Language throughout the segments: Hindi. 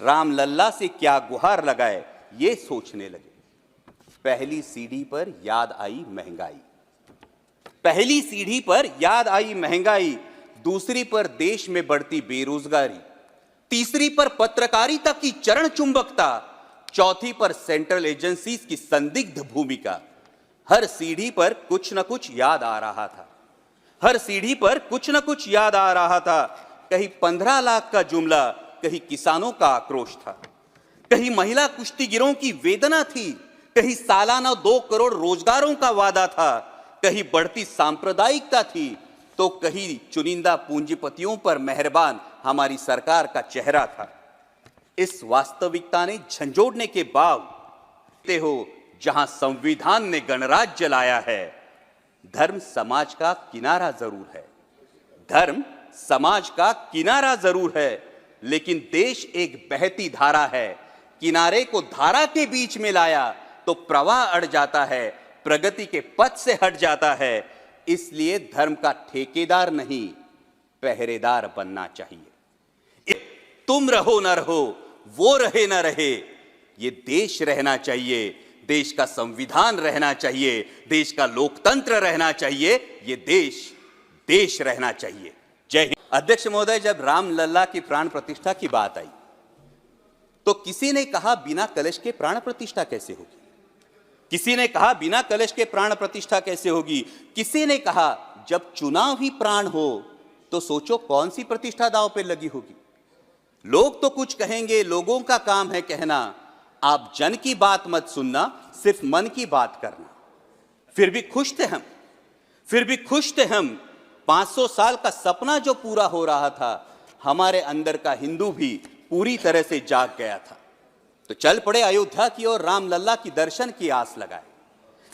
राम लल्ला से क्या गुहार लगाए ये सोचने लगे। पहली सीढ़ी पर याद आई महंगाई, पहली सीढ़ी पर याद आई महंगाई, दूसरी पर देश में बढ़ती बेरोजगारी, तीसरी पर पत्रकारिता की चरण चुंबकता, चौथी पर सेंट्रल एजेंसीज की संदिग्ध भूमिका। हर सीढ़ी पर कुछ न कुछ याद आ रहा था, हर सीढ़ी पर कुछ न कुछ याद आ रहा था। कहीं 15 लाख का जुमला, कहीं किसानों का आक्रोश था, कहीं महिला कुश्तीगिरों की वेदना थी, कहीं सालाना 2 करोड़ रोजगारों का वादा था, कहीं बढ़ती सांप्रदायिकता थी, तो कहीं चुनिंदा पूंजीपतियों पर मेहरबान हमारी सरकार का चेहरा था। इस वास्तविकता ने झंझोड़ने के बाद हो जहां संविधान ने गणराज्य लाया है, धर्म समाज का किनारा जरूर है, धर्म समाज का किनारा जरूर है, लेकिन देश एक बहती धारा है। किनारे को धारा के बीच में लाया तो प्रवाह अड़ जाता है, प्रगति के पथ से हट जाता है। इसलिए धर्म का ठेकेदार नहीं, पहरेदार बनना चाहिए। तुम रहो न रहो, वो रहे न रहे, ये देश रहना चाहिए, देश का संविधान रहना चाहिए, देश का लोकतंत्र रहना चाहिए, ये देश रहना चाहिए। जय हिंद। अध्यक्ष महोदय, जब राम लल्ला की प्राण प्रतिष्ठा की बात आई तो किसी ने कहा बिना कलश के प्राण प्रतिष्ठा कैसे होगी, किसी ने कहा बिना कलश के प्राण प्रतिष्ठा कैसे होगी, किसी ने कहा जब चुनाव ही प्राण हो तो सोचो कौन सी प्रतिष्ठा दांव पे लगी होगी। लोग तो कुछ कहेंगे, लोगों का काम है कहना, आप जन की बात मत सुनना, सिर्फ मन की बात करना। फिर भी खुश थे हम, 500 साल का सपना जो पूरा हो रहा था, हमारे अंदर का हिंदू भी पूरी तरह से जाग गया था। तो चल पड़े अयोध्या की ओर, राम लल्ला की दर्शन की आस लगाए,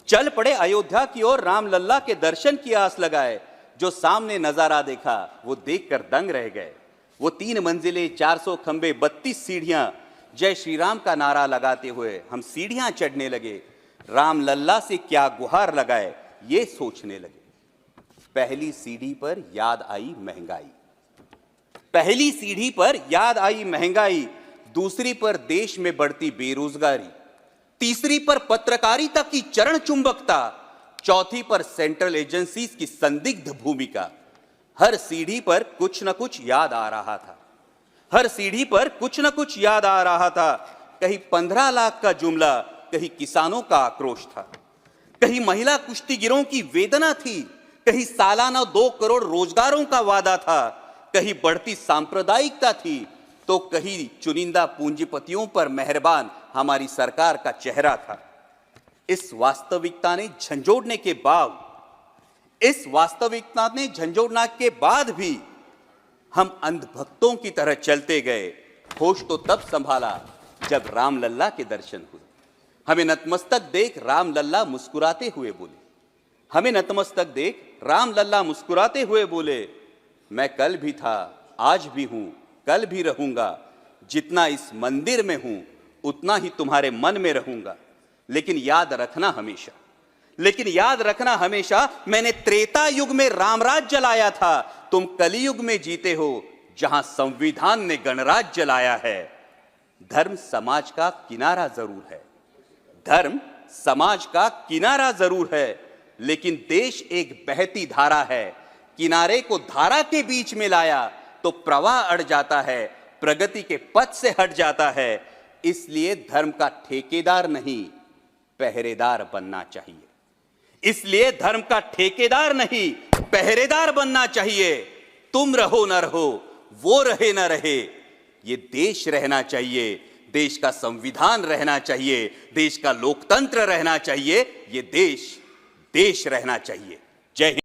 चल पड़े अयोध्या की ओर, राम लल्ला के दर्शन की आस लगाए। जो सामने नजारा देखा वो देखकर दंग रह गए। वो 3 मंजिलें, 400 खंबे, 32 सीढ़ियां, जय श्री राम का नारा लगाते हुए हम सीढ़ियां चढ़ने लगे। राम लल्ला से क्या गुहार लगाए ये सोचने लगे। पहली सीढ़ी पर याद आई महंगाई, पहली सीढ़ी पर याद आई महंगाई, दूसरी पर देश में बढ़ती बेरोजगारी, तीसरी पर पत्रकारिता की चरण चुंबकता, चौथी पर सेंट्रल एजेंसीज की संदिग्ध भूमिका। हर सीढ़ी पर कुछ न कुछ याद आ रहा था, हर सीढ़ी पर कुछ न कुछ याद आ रहा था। कहीं 15 लाख का जुमला, कहीं किसानों का आक्रोश था, कहीं महिला कुश्तीगिरों की वेदना थी, कहीं सालाना 2 करोड़ रोजगारों का वादा था, कहीं बढ़ती सांप्रदायिकता थी, तो कहीं चुनिंदा पूंजीपतियों पर मेहरबान हमारी सरकार का चेहरा था। इस वास्तविकता ने झंझोड़ने के बाद भी हम अंधभक्तों की तरह चलते गए। होश तो तब संभाला जब राम लल्ला के दर्शन हुए। हमें नतमस्तक देख राम लल्ला मुस्कुराते हुए बोले, हमें नतमस्तक देख राम लल्ला मुस्कुराते हुए बोले, मैं कल भी था, आज भी हूं, कल भी रहूंगा, जितना इस मंदिर में हूं उतना ही तुम्हारे मन में रहूंगा। लेकिन याद रखना हमेशा मैंने त्रेता युग में रामराज्य लाया था, तुम कलियुग में जीते हो जहां संविधान ने गणराज्य लाया है। धर्म समाज का किनारा जरूर है, धर्म समाज का किनारा जरूर है, लेकिन देश एक बहती धारा है। किनारे को धारा के बीच में लाया तो प्रवाह अड़ जाता है, प्रगति के पथ से हट जाता है। इसलिए धर्म का ठेकेदार नहीं, पहरेदार बनना चाहिए। इसलिए धर्म का ठेकेदार नहीं, पहरेदार बनना चाहिए। तुम रहो न रहो, वो रहे न रहे, ये देश रहना चाहिए, देश का संविधान रहना चाहिए, देश का लोकतंत्र रहना चाहिए, ये देश रहना चाहिए। जय हिंद।